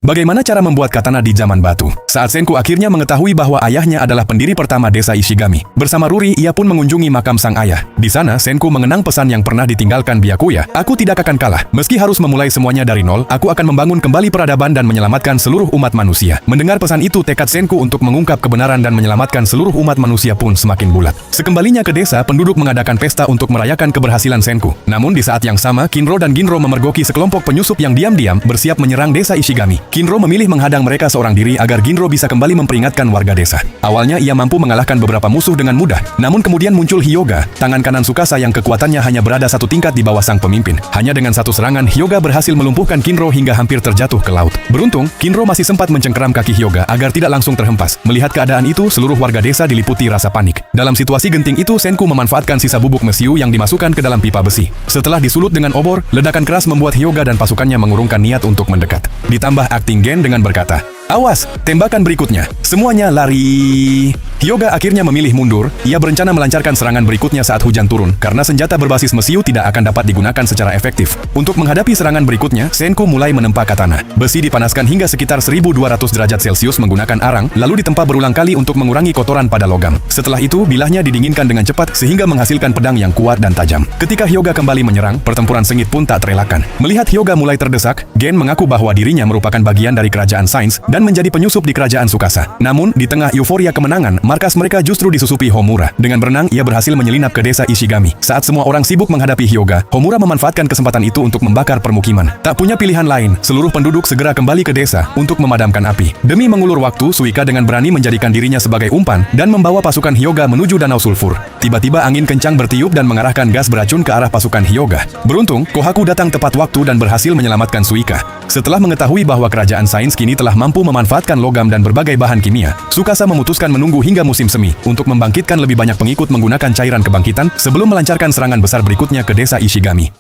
Bagaimana cara membuat katana di zaman batu? Saat Senku akhirnya mengetahui bahwa ayahnya adalah pendiri pertama desa Ishigami. Bersama Ruri, ia pun mengunjungi makam sang ayah. Di sana, Senku mengenang pesan yang pernah ditinggalkan Byakuya. Aku tidak akan kalah. Meski harus memulai semuanya dari nol, aku akan membangun kembali peradaban dan menyelamatkan seluruh umat manusia. Mendengar pesan itu, tekad Senku untuk mengungkap kebenaran dan menyelamatkan seluruh umat manusia pun semakin bulat. Sekembalinya ke desa, penduduk mengadakan pesta untuk merayakan keberhasilan Senku. Namun di saat yang sama, Kinro dan Ginro memergoki sekelompok penyusup yang diam-diam bersiap menyerang desa Ishigami. Kinro memilih menghadang mereka seorang diri agar Ginro bisa kembali memperingatkan warga desa. Awalnya ia mampu mengalahkan beberapa musuh dengan mudah, namun kemudian muncul Hyuga, tangan kanan Tsukasa yang kekuatannya hanya berada satu tingkat di bawah sang pemimpin. Hanya dengan satu serangan, Hyuga berhasil melumpuhkan Kinro hingga hampir terjatuh ke laut. Beruntung, Kinro masih sempat mencengkeram kaki Hyuga agar tidak langsung terhempas. Melihat keadaan itu, seluruh warga desa diliputi rasa panik. Dalam situasi genting itu, Senku memanfaatkan sisa bubuk mesiu yang dimasukkan ke dalam pipa besi. Setelah disulut dengan obor, ledakan keras membuat Hyuga dan pasukannya mengurungkan niat untuk mendekat. Ditambah akting Gen dengan berkata, "Awas, tembakan berikutnya." Semuanya lari. Hyuga akhirnya memilih mundur. Ia berencana melancarkan serangan berikutnya saat hujan turun, karena senjata berbasis mesiu tidak akan dapat digunakan secara efektif. Untuk menghadapi serangan berikutnya, Senku mulai menempa katana. Besi dipanaskan hingga sekitar 1200 derajat Celcius menggunakan arang, lalu ditempa berulang kali untuk mengurangi kotoran pada logam. Setelah itu, bilahnya didinginkan dengan cepat sehingga menghasilkan pedang yang kuat dan tajam. Ketika Hyuga kembali menyerang, pertempuran sengit pun tak terelakkan. Melihat Hyuga mulai terdesak, Gen mengaku bahwa dirinya merupakan bagian dari kerajaan Sains dan menjadi penyusup di kerajaan Tsukasa. Namun, di tengah euforia kemenangan, markas mereka justru disusupi Homura. Dengan berenang, ia berhasil menyelinap ke desa Ishigami. Saat semua orang sibuk menghadapi Hyuga, Homura memanfaatkan kesempatan itu untuk membakar permukiman. Tak punya pilihan lain, seluruh penduduk segera kembali ke desa untuk memadamkan api. Demi mengulur waktu, Suika dengan berani menjadikan dirinya sebagai umpan dan membawa pasukan Hyuga menuju Danau Sulfur. Tiba-tiba angin kencang bertiup dan mengarahkan gas beracun ke arah pasukan Hyuga. Beruntung, Kohaku datang tepat waktu dan berhasil menyelamatkan Suika. Setelah mengetahui bahwa kerajaan Sains kini telah mampu memanfaatkan logam dan berbagai bahan kimia, Tsukasa memutuskan menunggu hingga musim semi untuk membangkitkan lebih banyak pengikut menggunakan cairan kebangkitan sebelum melancarkan serangan besar berikutnya ke desa Ishigami.